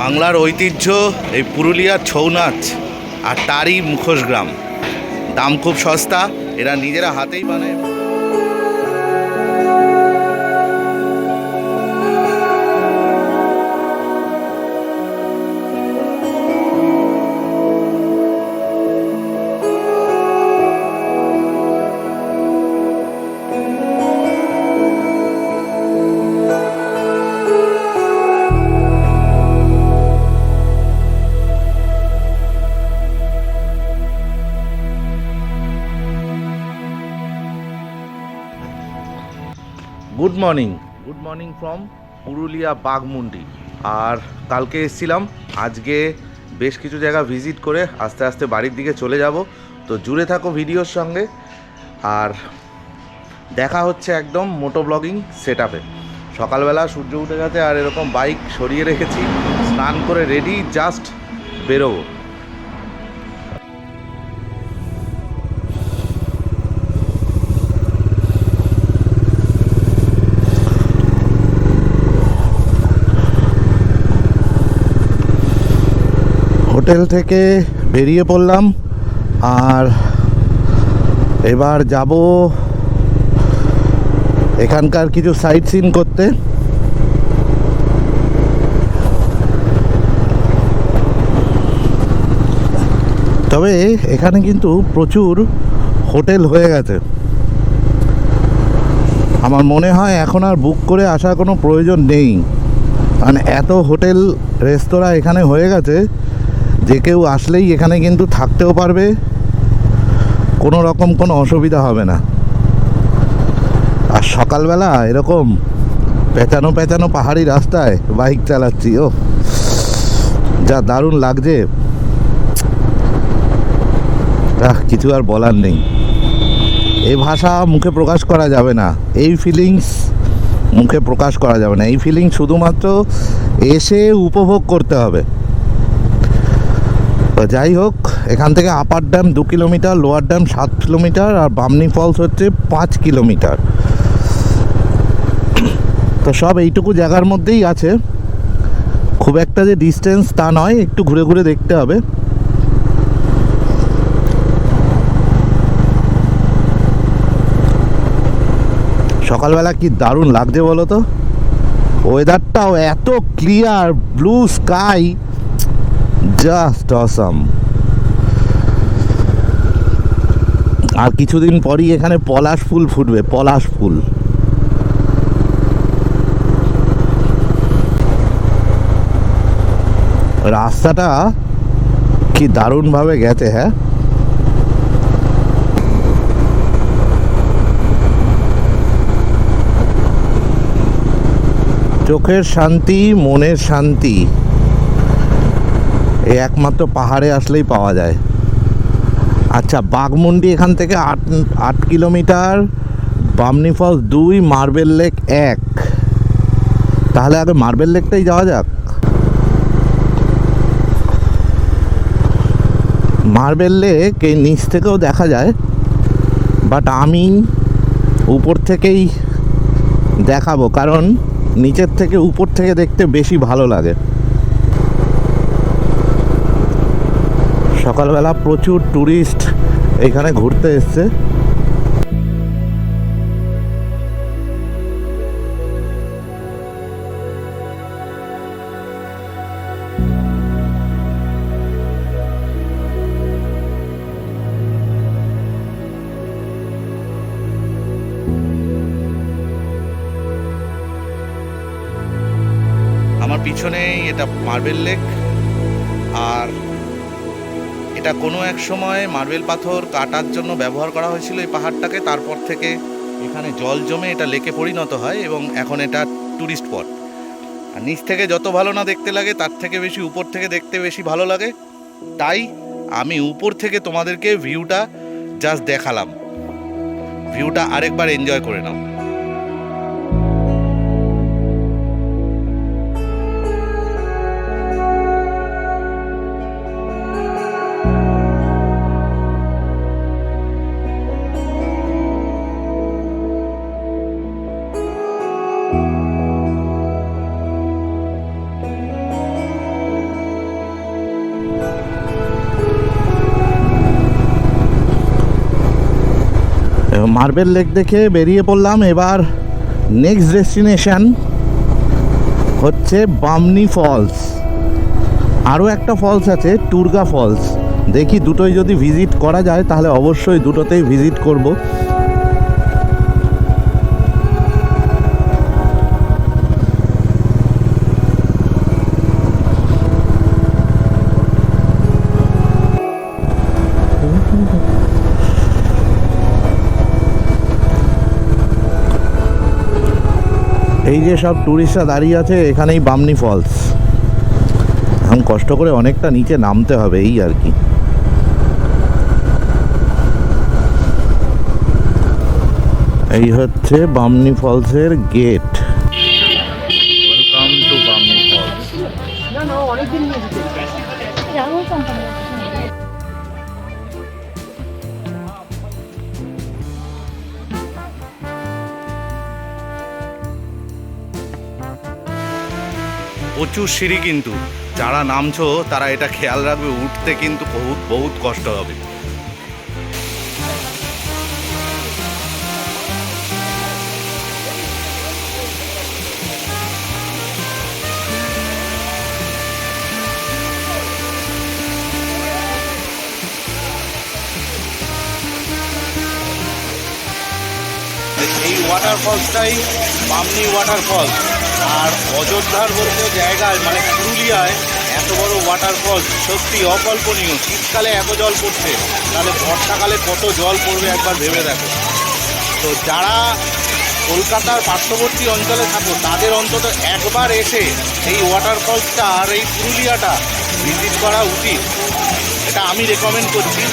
বাংলার ঐতিহ্য এই পুরুলিয়ার ছৌ নাচ আর তারই মুখোশ গ্রাম। দাম খুব সস্তা, এরা নিজেরা হাতেই বানায়। Good morning from Purulia Baghmundi. আর কালকে এসেছিলাম, আজকে বেশ কিছু জায়গা ভিজিট করে আস্তে আস্তে বাড়ির দিকে চলে যাব। তো জুড়ে থাকো ভিডিওর সঙ্গে, আর দেখা হচ্ছে একদম মোটো ব্লগিং সেট আপে। সকালবেলা সূর্য উঠে গেছে আর এরকম বাইক সরিয়ে রেখেছি, স্নান করে রেডি, জাস্ট বেরোবো। হোটেল থেকে বেরিয়ে পড়লাম আর এবার যাব এখানকার কিছু সাইট সিন করতে। তবে এখানে কিন্তু প্রচুর হোটেল হয়ে গেছে। আমার মনে হয় এখন আর বুক করে আসার কোনো প্রয়োজন নেই, কারণ এত হোটেল রেস্তোরাঁ এখানে হয়ে গেছে যে কেউ আসলেই এখানে কিন্তু থাকতেও পারবে, কোনো রকম কোনো অসুবিধা হবে না। আর সকালবেলা এরকম পেঁচানো পেঁচানো পাহাড়ি রাস্তায় বাইক চালাচ্ছি, ও যা দারুণ লাগছে, কিছু আর বলার নেই। এই ভাষা মুখে প্রকাশ করা যাবে না, এই ফিলিংস মুখে প্রকাশ করা যাবে না। এই ফিলিংস শুধুমাত্র এসে উপভোগ করতে হবে। যাই হোক, এখান থেকে upper dam 2 kilometre, lower dam 7 kilometre, আর বামনি ফলস হচ্ছে 5 কিলোমিটার। তো সব এইটুকু জায়গার মধ্যেই আছে, খুব একটা যে ডিস্টেন্স তা নয়, একটু ঘুরে ঘুরে দেখতে হবে। সকালবেলা কি দারুণ লাগছে বলো তো, ওয়েদারটাও এত clear, blue sky, just awesome. আর কিছুদিন পরই এখানে পলাশ ফুল ফুটবে, পলাশ ফুল। রাস্তাটা কি দারুণভাবে গেছে, হ্যাঁ। চোখের শান্তি, মনের শান্তি এই একমাত্র পাহাড়ে আসলেই পাওয়া যায়। আচ্ছা, বাঘমুন্ডি এখান থেকে 8 kilometre, Bamni Falls 2, Marble Lake 1। তাহলে আগে মার্বেল লেকটাই যাওয়া যাক। মার্বেল লেক এই নিচ থেকেও দেখা যায়, বাট আমি উপর থেকেই দেখাবো, কারণ নিচের থেকে উপর থেকে দেখতে বেশি ভালো লাগে। সকালবেলা প্রচুর ট্যুরিস্ট এখানে ঘুরতে এসছে। আমার পিছনেই এটা মার্বেল লেক, আর এটা কোনো এক সময় মার্বেল পাথর কাটার জন্য ব্যবহার করা হয়েছিল এই পাহাড়টাকে। তারপর থেকে এখানে জল জমে এটা লেকে পরিণত হয় এবং এখন এটা ট্যুরিস্ট স্পট। আর নিচ থেকে যত ভালো না দেখতে লাগে, তার থেকে বেশি উপর থেকে দেখতে বেশি ভালো লাগে। তাই আমি উপর থেকে তোমাদেরকে ভিউটা জাস্ট দেখালাম, ভিউটা আরেকবার এনজয় করে নাও। মার্বেল লেক দেখে বেরিয়ে পড়লাম। এবার নেক্সট ডেস্টিনেশন হচ্ছে বামনি ফলস। আরও একটা ফলস আছে টুরগা ফলস। দেখি দুটোই যদি ভিজিট করা যায় তাহলে অবশ্যই দুটোতেই ভিজিট করব। এই যে সব টুরিস্টরা দাঁড়িয়ে আছে, এখানেই বামনি ফলস। এখন কষ্ট করে অনেকটা নিচে নামতে হবে এই আর কি। এই হচ্ছে বামনি ফলসের গেট। Welcome to Bamni falls. প্রচুর সিঁড়ি, কিন্তু যারা নামছো তারা এটা খেয়াল রাখবে, উঠতে কিন্তু বহুত বহুত কষ্ট হবে। এই ওয়াটারফলসটাই বামনি ওয়াটারফলস। আর অযোধ্যার মতো জায়গায় মানে পুরুলিয়ায় এত বড় ওয়াটারফলস সত্যি অকল্পনীয়। শীতকালে এত জল পড়ছে, তাহলে বর্ষাকালে কত জল পড়বে একবার ভেবে দেখো। তো যারা কলকাতার পার্শ্ববর্তী অঞ্চলে থাকো তাদের অন্তত একবার এসে এই ওয়াটারফলসটা আর এই পুরুলিয়াটা ভিজিট করা উচিত, এটা আমি রেকমেন্ড করছি।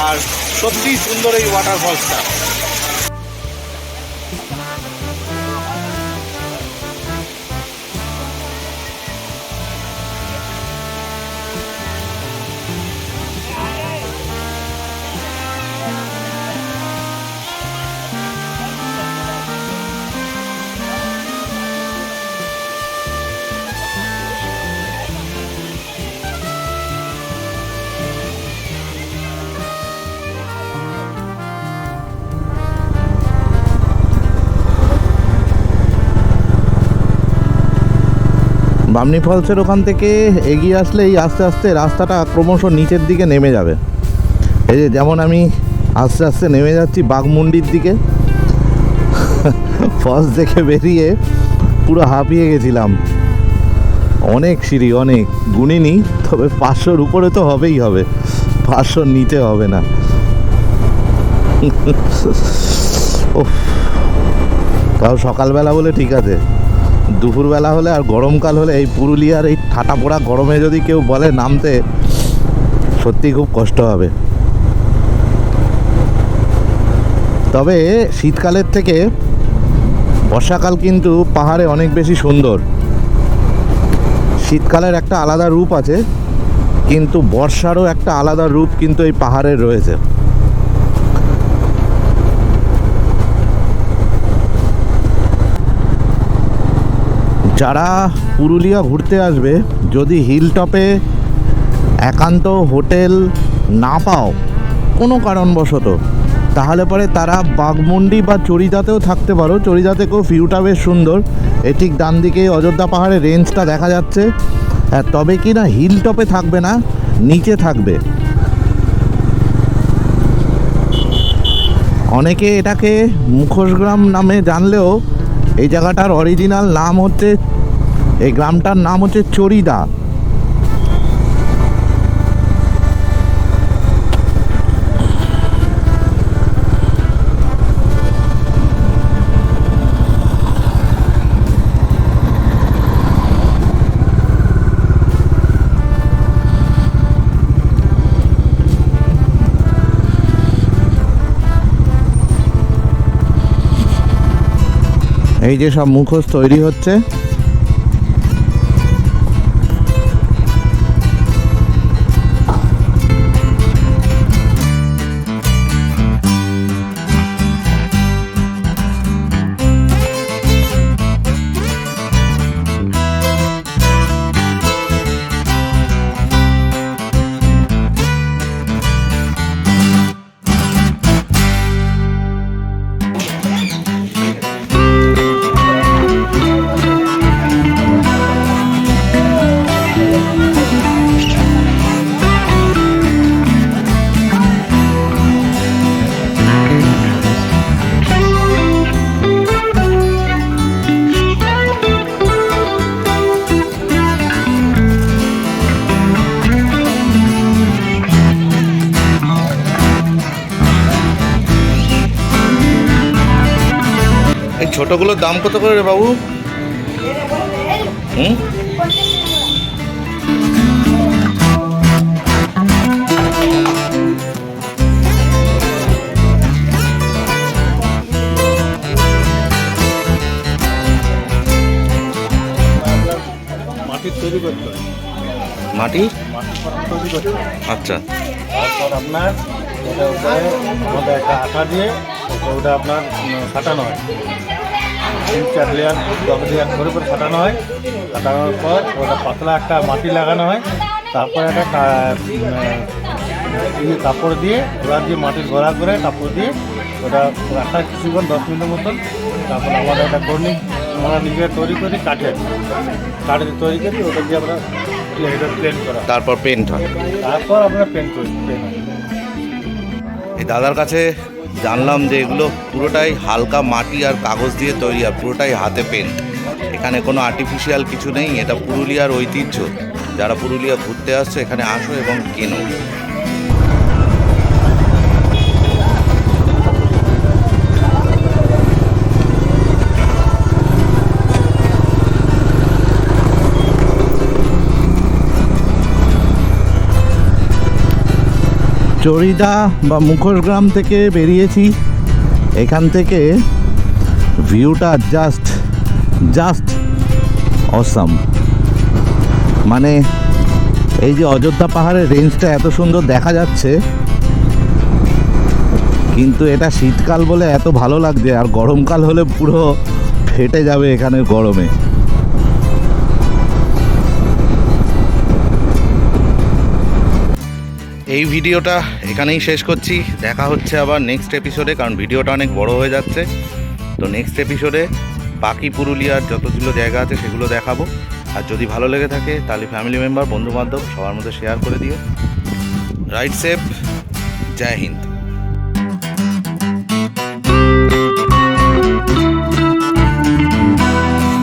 আর সত্যিই সুন্দর এই ওয়াটারফলসটা। বামনি ফলসের ওখান থেকে এগিয়ে আসলেই আস্তে আস্তে রাস্তাটা ক্রমশ নিচের দিকে নেমে যাবে। এই যে যেমন আমি আস্তে আস্তে নেমে যাচ্ছি বাঘমুন্ডির দিকে। ফলস দেখে বেরিয়ে পুরো হাঁপিয়ে গেছিলাম। অনেক সিঁড়ি, অনেক গুনিনি, তবে 500-র উপরে তো হবেই হবে, 500-র নিচে হবে না। তাও সকালবেলা বলে ঠিক আছে, দুপুরবেলা হলে আর গরমকাল হলে এই পুরুলিয়ার এই ঠাটা পোড়া গরমে যদি কেউ বলে নামতে, সত্যি খুব কষ্ট হবে। তবে শীতকালের থেকে বর্ষাকাল কিন্তু পাহাড়ে অনেক বেশি সুন্দর। শীতকালের একটা আলাদা রূপ আছে, কিন্তু বর্ষারও একটা আলাদা রূপ কিন্তু এই পাহাড়ের রয়েছে। যারা পুরুলিয়া ঘুরতে আসবে, যদি হিল টপে একান্ত হোটেল না পাও কোনো কারণবশত, তাহলে পরে তারা বাঘমুন্ডি বা চড়িদাতেও থাকতে পারো। চড়িদাতেও ভিউটা বেশ সুন্দর। এ ঠিক ডান দিকে অযোধ্যা পাহাড়ের রেঞ্জটা দেখা যাচ্ছে। তবে কি না হিল টপে থাকবে না, নিচে থাকবে। অনেকে এটাকে মুখোশগ্রাম নামে জানলেও এই জায়গাটার অরিজিনাল নাম হচ্ছে, এই গ্রামটার নাম হচ্ছে চড়িদা। এই যে সব মুখোশ তৈরি হচ্ছে, ছোটগুলোর দাম কত করে রে বাবু? হুম, মাটির তৈরি করতে হয়, মাটি, মাটির পাত্র তৈরি করতে হয়। আচ্ছা তারপর আপনার ওটা উপরে আমাদের একটা আঠা দিয়ে ওটা আপনার ফাটানো হয়, 3-4 লেয়ার 10 লেয়ার করে করে ফাটানো হয়। ফাটানোর পর ওটা পাতলা একটা মাটি লাগানো হয়। তারপর একটা কাপড় দিয়ে ওরা দিয়ে মাটির ঘোরা করে কাপড় দিয়ে ওটা রাখা কিছুক্ষণ 10 মিনিটের মতন। তারপর আমাদের একটা কর্নিক আমরা নিজে তৈরি করি কাঠের তৈরি করি, ওটা দিয়ে আমরা প্লেন করা হয়। তারপর পেন্ট হয়। তারপর আমরা পেন্ট করি, পেন হয়। এই দাদার কাছে জানলাম যে এগুলো পুরোটাই হালকা মাটি আর কাগজ দিয়ে তৈরি, আর পুরোটাই হাতে পেন্ট। এখানে কোনো আর্টিফিশিয়াল কিছু নেই, এটা পুরুলিয়ার ঐতিহ্য। যারা পুরুলিয়া ঘুরতে আসছে এখানে আসো এবং কেনো। চরিদা বা মুখোশগ্রাম থেকে বেরিয়েছি। এখান থেকে ভিউটা জাস্ট অসাম। মানে এই যে অযোধ্যা পাহাড়ের রেঞ্জটা এত সুন্দর দেখা যাচ্ছে, কিন্তু এটা শীতকাল বলে এত ভালো লাগছে, আর গরমকাল হলে পুরো ফেটে যাবে এখানের গরমে। এই ভিডিওটা এখানেই শেষ করছি। দেখা হচ্ছে আবার নেক্সট এপিসোডে, কারণ ভিডিওটা অনেক বড় হয়ে যাচ্ছে। তো নেক্সট এপিসোডে বাকি পুরুলিয়ার যতগুলো জায়গা আছে সেগুলো দেখাবো। আর যদি ভালো লেগে থাকে তাহলে ফ্যামিলি মেম্বার, বন্ধুবান্ধব সবার মধ্যে শেয়ার করে দিও। রাইড সেফ, জয় হিন্দ।